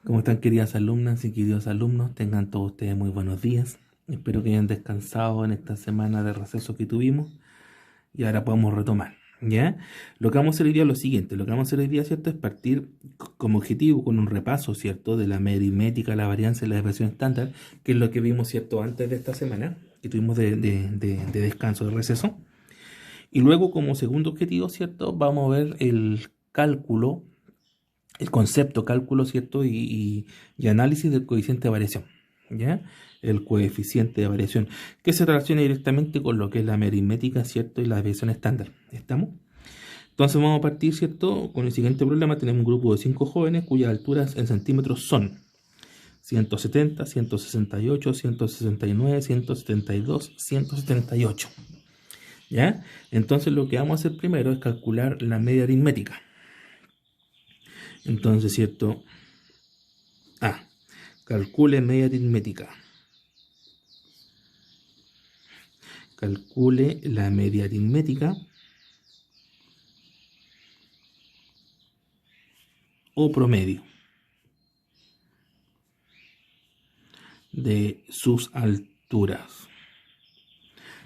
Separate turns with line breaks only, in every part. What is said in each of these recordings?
¿Cómo están, queridas alumnas y queridos alumnos? Tengan todos ustedes muy buenos días. Espero que hayan descansado en esta semana de receso que tuvimos y ahora podemos retomar, ¿ya? Lo que vamos a hacer hoy día es lo siguiente. Lo que vamos a hacer hoy día, ¿cierto? Es partir como objetivo con un repaso, ¿cierto? De la aritmética, la varianza y la desviación estándar, que es lo que vimos, ¿cierto? Antes de esta semana, que tuvimos de descanso, de receso. Y luego, como segundo objetivo, ¿cierto? Vamos a ver el cálculo, el concepto cálculo, ¿cierto? Y análisis del coeficiente de variación, ¿ya? El coeficiente de variación, que se relaciona directamente con lo que es la aritmética, ¿cierto? Y la desviación estándar. ¿Estamos? Entonces vamos a partir, ¿cierto? Con el siguiente problema. Tenemos un grupo de 5 jóvenes cuyas alturas en centímetros son 170, 168, 169, 172, 178. ¿Ya? Entonces lo que vamos a hacer primero es calcular la media aritmética. Entonces, ¿cierto? Calcule media aritmética. Calcule la media aritmética o promedio de sus alturas.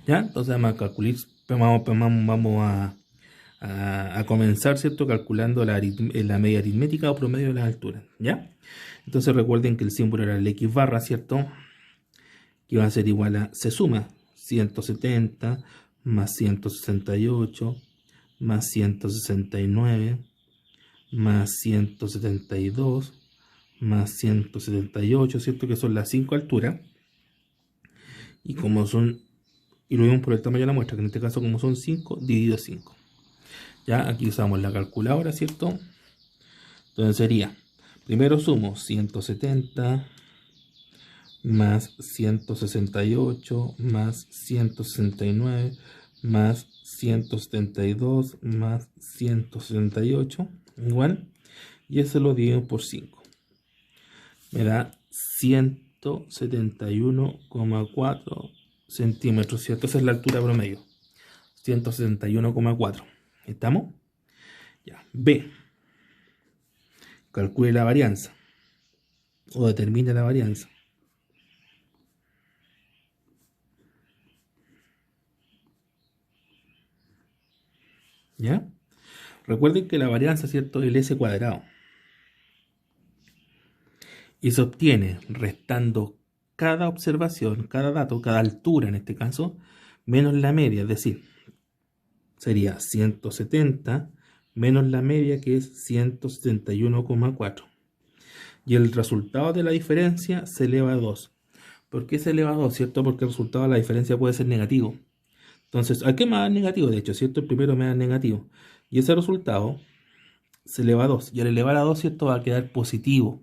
¿Ya? Entonces vamos a calcular, vamos a comenzar, ¿cierto? Calculando la media aritmética o promedio de las alturas. ¿Ya? Entonces recuerden que el símbolo era el X barra, ¿cierto? Que va a ser igual a, se suma 170 más 168 más 169 más 172 más 178, ¿cierto? Que son las 5 alturas. Y como son, y lo vemos por el tamaño de la muestra, que en este caso como son 5, dividido 5. Ya aquí usamos la calculadora, ¿cierto? Entonces sería, primero sumo 170 más 168 más 169 más 172 más 178 igual, y eso lo divido por 5, me da 171,4 centímetros, ¿cierto? Esa es la altura promedio, 171,4. ¿Estamos? Ya. B, calcule la varianza o determine la varianza. ¿Ya? Recuerden que la varianza, ¿cierto? Es el S cuadrado. Y se obtiene restando cada observación, cada dato, cada altura en este caso, menos la media, es decir, sería 170 menos la media, que es 171,4. Y el resultado de la diferencia se eleva a 2. ¿Por qué se eleva a 2? ¿Cierto? Porque el resultado de la diferencia puede ser negativo. Entonces, ¿a qué me da negativo? De hecho, ¿cierto? El primero me da negativo. Y ese resultado se eleva a 2. Y al elevar a 2, ¿cierto? Va a quedar positivo.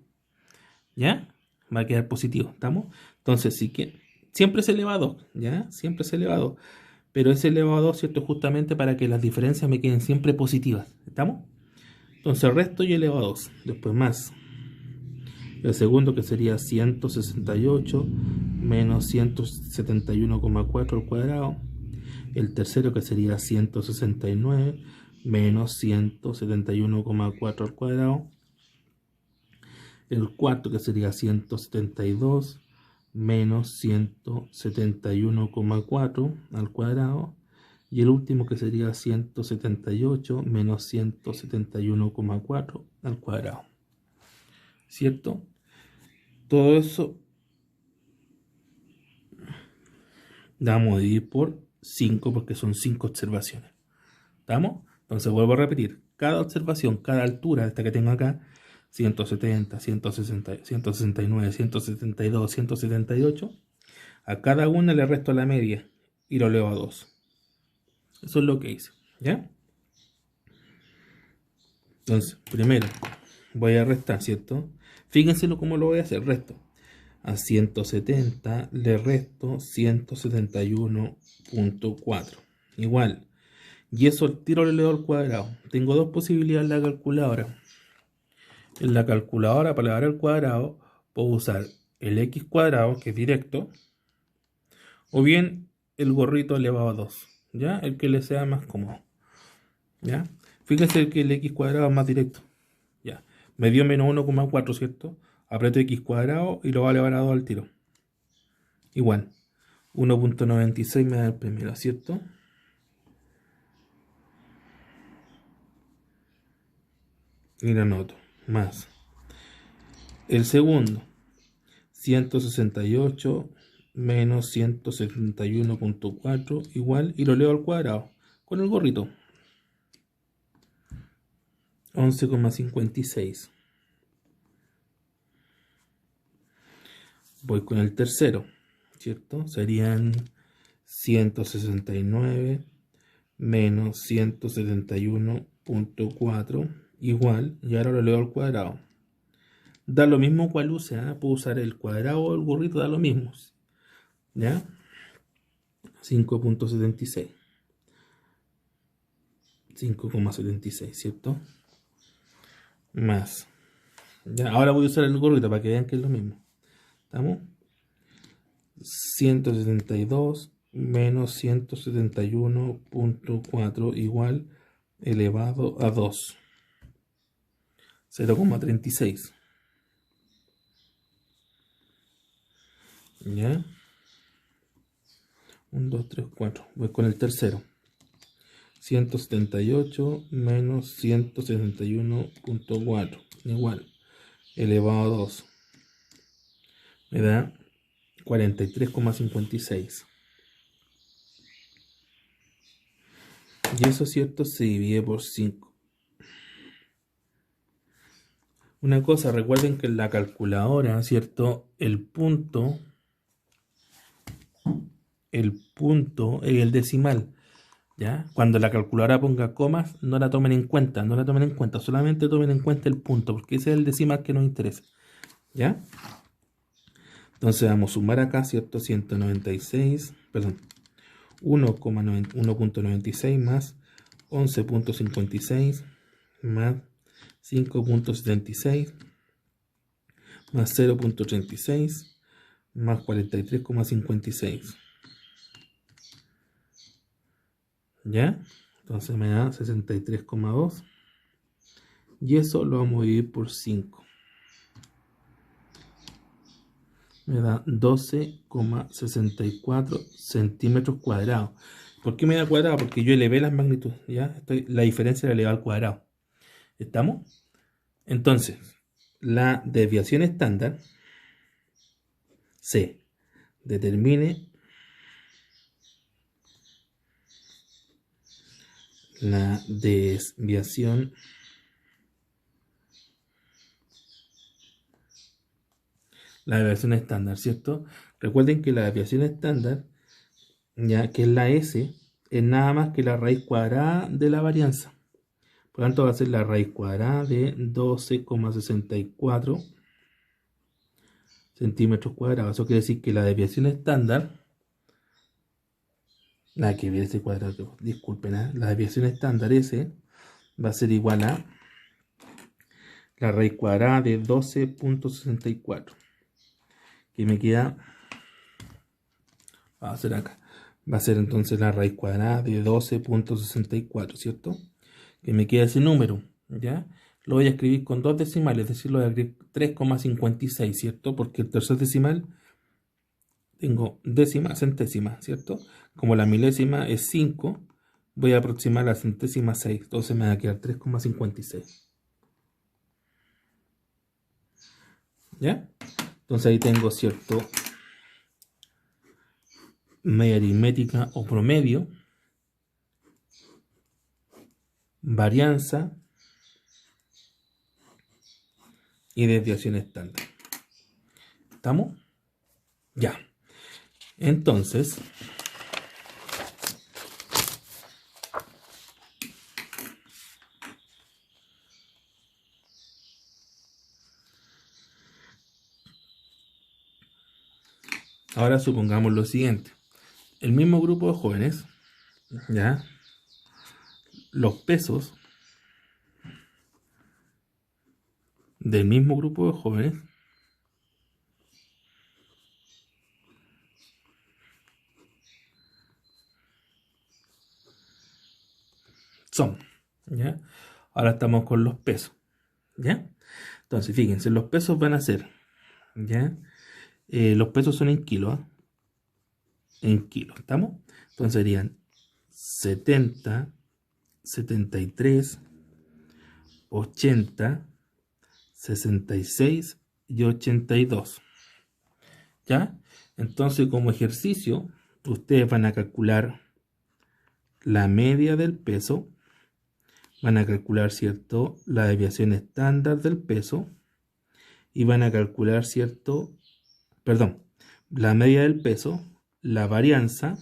¿Ya? Va a quedar positivo, ¿estamos? Entonces, sí que siempre se eleva a 2, ¿ya? Siempre se eleva a 2. Pero es elevado a 2, ¿cierto? Justamente para que las diferencias me queden siempre positivas, ¿estamos? Entonces, el resto yo elevo a 2. Después más. El segundo, que sería 168 menos 171,4 al cuadrado. El tercero, que sería 169 menos 171,4 al cuadrado. El cuarto, que sería 172 menos 171,4 al cuadrado. Y el último, que sería 178 menos 171,4 al cuadrado. ¿Cierto? Todo eso vamos a dividir por 5 porque son 5 observaciones. ¿Estamos? Entonces vuelvo a repetir. Cada observación, cada altura, esta que tengo acá, 170, 160, 169, 172, 178, a cada una le resto la media y lo elevo a 2. Eso es lo que hice, ¿ya? Entonces, primero voy a restar, ¿cierto? Fíjense cómo lo voy a hacer, resto. A 170 le resto 171,4. Igual. Y eso al tiro le elevo al cuadrado. Tengo dos posibilidades en la calculadora. En la calculadora, para elevar al cuadrado, puedo usar el x cuadrado, que es directo, o bien el gorrito elevado a 2, ¿ya? El que le sea más cómodo, ¿ya? Fíjense que el x cuadrado es más directo, ¿ya? Me dio menos 1,4, ¿cierto? aprieto X cuadrado y lo va a elevar a 2 al tiro. Igual, 1.96 me da el primero, ¿cierto? Y lo anoto, más. El segundo, 168 menos 171.4 igual, y lo leo al cuadrado, con el gorrito. 11,56. Voy con el tercero, ¿cierto? Serían 169 menos 171.4 igual, y ahora lo leo al cuadrado. Da lo mismo cual use, ¿eh? Puedo usar el cuadrado o el gorrito, da lo mismo. ¿Ya? 5.76. 5,76, ¿cierto? Más. Ya, ahora voy a usar el gorrito para que vean que es lo mismo. ¿Estamos? 172 menos 171.4 igual elevado a 2. 0,36. ¿Ya? 1, 2, 3, 4. Voy con el tercero. 178 menos 171.4 igual elevado a 2. Me da 43,56. Y eso, ¿cierto? Se divide por 5. Una cosa, recuerden que en la calculadora, ¿cierto? El punto es el decimal, ¿ya? Cuando la calculadora ponga comas, no la tomen en cuenta, solamente tomen en cuenta el punto, porque ese es el decimal que nos interesa, ¿ya? Entonces vamos a sumar acá, ¿cierto? 196, perdón, 1.96 más 11.56 más 5.76 más 0.36 más 43,56. ¿Ya? Entonces me da 63,2. Y eso lo vamos a dividir por 5. Me da 12,64 centímetros cuadrados. ¿Por qué me da cuadrado? Porque yo elevé las magnitudes, ¿ya? La diferencia la elevé al cuadrado. ¿Estamos? Entonces, la desviación estándar se determine la desviación estándar, ¿cierto? Recuerden que la desviación estándar, ya que es la S, es nada más que la raíz cuadrada de la varianza. Por lo tanto, va a ser la raíz cuadrada de 12,64 centímetros cuadrados. Eso quiere decir que la desviación estándar, nada que ver ese cuadrado, disculpen, la desviación estándar S va a ser igual a la raíz cuadrada de 12,64. Que me queda, va a ser acá, va a ser entonces la raíz cuadrada de 12,64, ¿cierto? Que me queda ese número, ¿ya? Lo voy a escribir con dos decimales, es decir, lo voy a escribir 3,56, ¿cierto? Porque el tercer decimal tengo décima, centésima, ¿cierto? Como la milésima es 5, voy a aproximar la centésima 6, entonces me va a quedar 3,56. ¿Ya? Entonces ahí tengo, ¿cierto? Media aritmética o promedio, varianza y desviación estándar. ¿Estamos? Ya. Entonces, ahora supongamos lo siguiente. El mismo grupo de jóvenes, ¿ya? Los pesos del mismo grupo de jóvenes son, ¿ya? Ahora estamos con los pesos, ¿ya? Entonces, fíjense, los pesos van a ser ¿Ya? Los pesos son en kilos, ¿eh? En kilos, ¿estamos? Entonces serían 70, 73, 80, 66 y 82. ¿Ya? Entonces, como ejercicio, ustedes van a calcular la media del peso, van a calcular, ¿cierto?, la desviación estándar del peso y van a calcular, ¿cierto?, perdón, la media del peso, la varianza,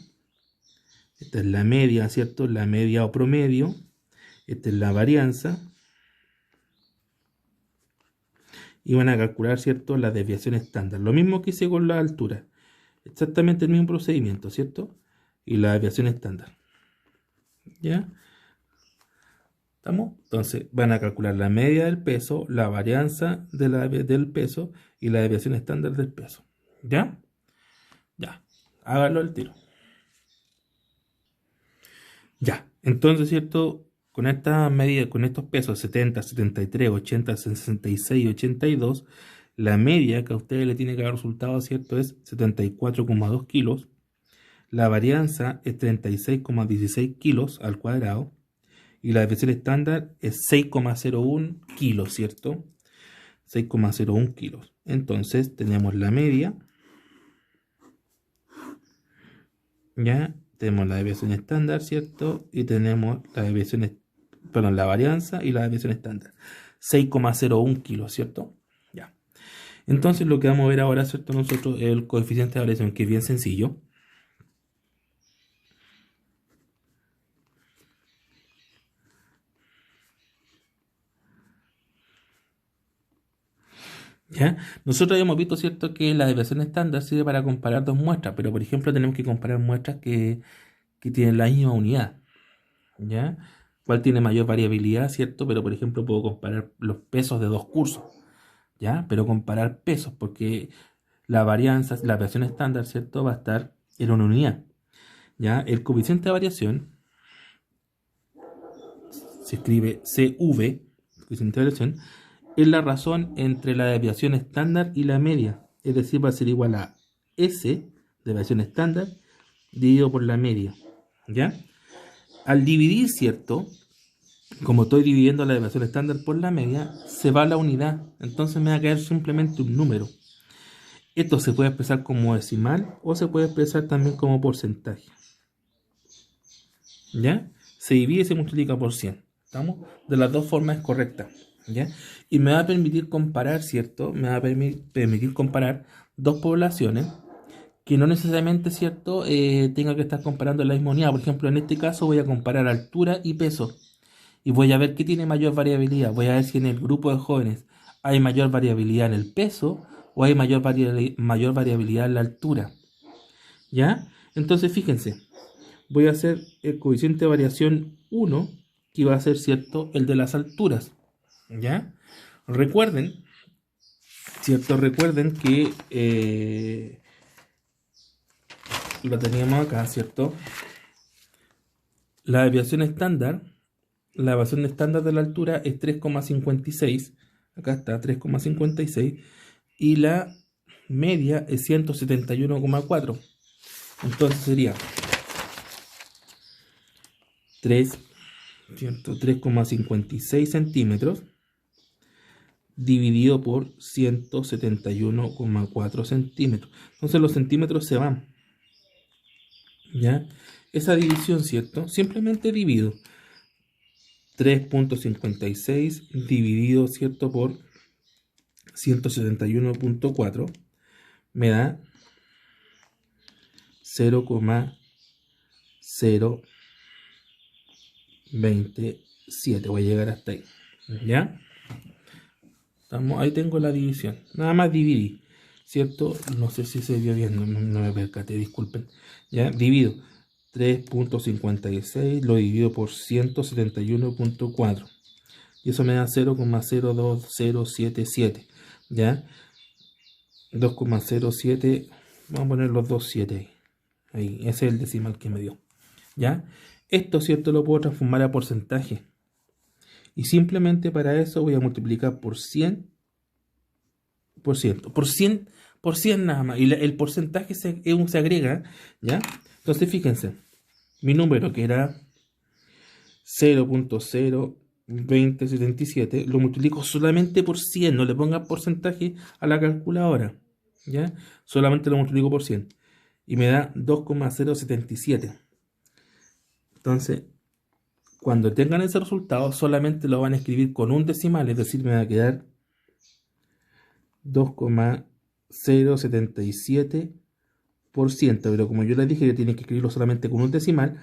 esta es la media, ¿cierto?, la media o promedio, esta es la varianza, y van a calcular, ¿cierto?, la desviación estándar. Lo mismo que hice con la altura, exactamente el mismo procedimiento, ¿cierto? Y la desviación estándar. ¿Ya? ¿Estamos? Entonces van a calcular la media del peso, la varianza del peso y la desviación estándar del peso. ¿Ya? Ya. Háganlo al tiro. Ya. Entonces, ¿cierto? Con estas medidas, con estos pesos 70, 73, 80, 66 y 82, la media que a ustedes le tiene que dar resultado, ¿cierto?, es 74,2 kilos. La varianza es 36,16 kilos al cuadrado. Y la desviación estándar es 6,01 kilos, ¿cierto? 6,01 kilos. Entonces tenemos la media. Ya tenemos la desviación estándar, ¿cierto? Y tenemos la desviación, perdón, la varianza y la desviación estándar. 6,01 kilos, ¿cierto? Ya. Entonces lo que vamos a ver ahora, ¿cierto? Nosotros el coeficiente de variación, que es bien sencillo. ¿Ya? Nosotros habíamos visto, ¿cierto?, que la desviación estándar sirve para comparar dos muestras, pero por ejemplo tenemos que comparar muestras que tienen la misma unidad. ¿Ya? ¿Cuál tiene mayor variabilidad, cierto? Pero por ejemplo puedo comparar los pesos de dos cursos, ¿ya? Pero comparar pesos, porque la varianza, la variación estándar, ¿cierto?, va a estar en una unidad, ¿ya? El coeficiente de variación se escribe CV, coeficiente de variación, es la razón entre la desviación estándar y la media, es decir, va a ser igual a S de variación estándar dividido por la media, ¿ya? Al dividir, ¿cierto?, como estoy dividiendo la desviación estándar por la media, se va a la unidad. Entonces me va a quedar simplemente un número. Esto se puede expresar como decimal o se puede expresar también como porcentaje. ¿Ya? Se divide y se multiplica por 100. ¿Estamos? De las dos formas es correcta. ¿Ya? Y me va a permitir comparar, ¿cierto? Me va a permitir comparar dos poblaciones que no necesariamente, ¿cierto?, tenga que estar comparando la misma unidad. Por ejemplo, en este caso voy a comparar altura y peso. Y voy a ver qué tiene mayor variabilidad. Voy a ver si en el grupo de jóvenes hay mayor variabilidad en el peso o hay mayor variabilidad en la altura. ¿Ya? Entonces, fíjense, voy a hacer el coeficiente de variación 1, que va a ser, ¿cierto?, el de las alturas. ¿Ya? Recuerden, ¿cierto? Recuerden que lo teníamos acá, ¿cierto? La desviación estándar. La desviación estándar de la altura es 3,56. Acá está, 3,56. Y la media es 171,4. Entonces sería 3,56 centímetros dividido por 171,4 centímetros. Entonces los centímetros se van. ¿Ya? Esa división, ¿cierto? Simplemente divido 3,56 dividido, ¿cierto?, por 171,4 me da 0,027. Voy a llegar hasta ahí. ¿Ya? Ahí tengo la división. Nada más dividí, ¿cierto? No sé si se vio bien, no me percaté, disculpen. ¿Ya? Divido 3,56, lo divido por 171,4. Y eso me da 0,02077. ¿Ya? 2,07. Vamos a poner los 2,7 ahí. Ahí, ese es el decimal que me dio. ¿Ya? Esto, ¿cierto?, lo puedo transformar a porcentaje. Y simplemente para eso voy a multiplicar por 100 por ciento. Por 100 nada más. Y el porcentaje se agrega, ¿ya? Entonces, fíjense, mi número que era 0.02077, lo multiplico solamente por 100, no le ponga porcentaje a la calculadora, ¿ya? Solamente lo multiplico por 100 y me da 2,077. Entonces, cuando tengan ese resultado, solamente lo van a escribir con un decimal, es decir, me va a quedar 2,077%, pero como yo les dije que tienen que escribirlo solamente con un decimal,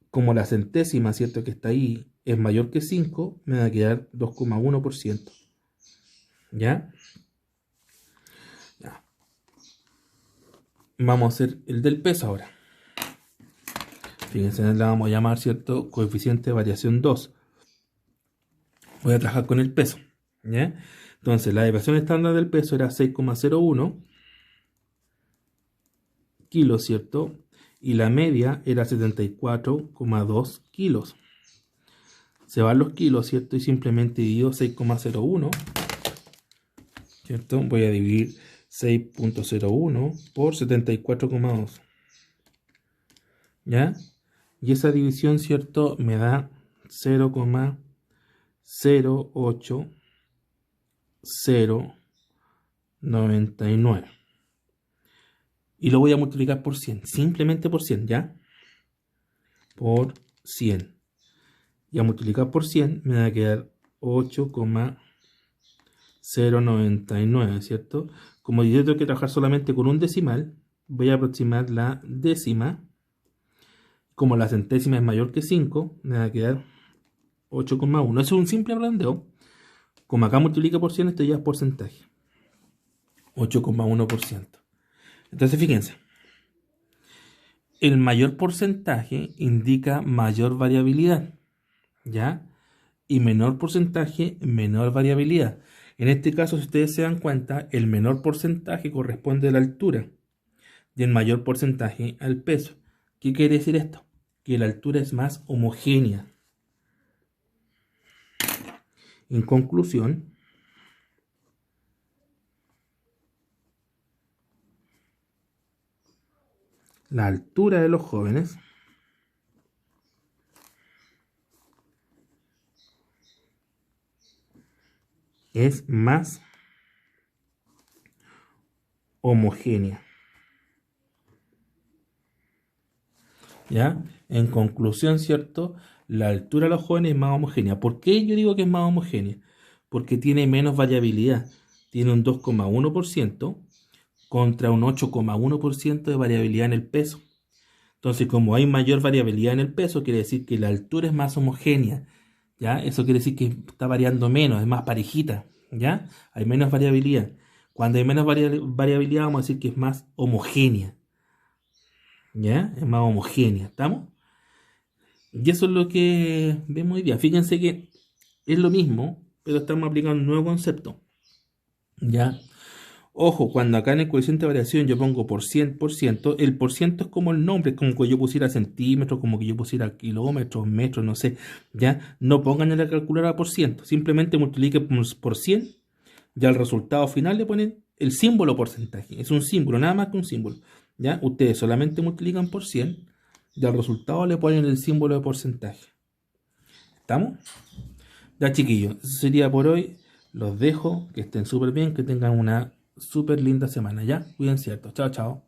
como la centésima, ¿cierto?, que está ahí es mayor que 5, me va a quedar 2,1%. ¿Ya? Ya. Vamos a hacer el del peso ahora. Fíjense, la vamos a llamar, ¿cierto?, coeficiente de variación 2. Voy a trabajar con el peso. ¿Ya? Entonces, la deviación estándar del peso era 6,01 kilos, ¿cierto? Y la media era 74,2 kilos. Se van los kilos, ¿cierto? Y simplemente divido 6,01, ¿cierto? Voy a dividir 6.01 por 74,2. ¿Ya? Y esa división, ¿cierto?, me da 0,08099. Y lo voy a multiplicar por 100, simplemente por 100, ¿ya? Por 100. Y a multiplicar por 100 me va a quedar 8,099, ¿cierto? Como yo tengo que trabajar solamente con un decimal, voy a aproximar la décima. Como la centésima es mayor que 5, me va a quedar 8,1. Eso es un simple redondeo. Como acá multiplica por 100, esto ya es porcentaje. 8,1%. Entonces, fíjense. El mayor porcentaje indica mayor variabilidad, ¿ya? Y menor porcentaje, menor variabilidad. En este caso, si ustedes se dan cuenta, el menor porcentaje corresponde a la altura y el mayor porcentaje al peso. ¿Qué quiere decir esto? Que la altura es más homogénea. En conclusión, la altura de los jóvenes es más homogénea. ¿Ya? En conclusión, ¿cierto? La altura de los jóvenes es más homogénea. ¿Por qué yo digo que es más homogénea? Porque tiene menos variabilidad. Tiene un 2,1% contra un 8,1% de variabilidad en el peso. Entonces, como hay mayor variabilidad en el peso, quiere decir que la altura es más homogénea. ¿Ya? Eso quiere decir que está variando menos, es más parejita. ¿Ya? Hay menos variabilidad. Cuando hay menos variabilidad, vamos a decir que es más homogénea. ¿Ya? Es más homogénea. ¿Estamos? Y eso es lo que vemos hoy día. Fíjense que es lo mismo, pero estamos aplicando un nuevo concepto. ¿Ya? Ojo, cuando acá en el coeficiente de variación yo pongo por 100%, el por ciento es como el nombre, es como que yo pusiera centímetros, como que yo pusiera kilómetros, metros, no sé. ¿Ya? No pongan en la calculadora por ciento, simplemente multipliquen por 100 y al resultado final le ponen el símbolo porcentaje. Es un símbolo, nada más que un símbolo. ¿Ya? Ustedes solamente multiplican por 100 y al resultado le ponen el símbolo de porcentaje. ¿Estamos? Ya, chiquillos, eso sería por hoy. Los dejo, que estén súper bien, que tengan una súper linda semana. Ya, cuídense, cierto. Chao, chao.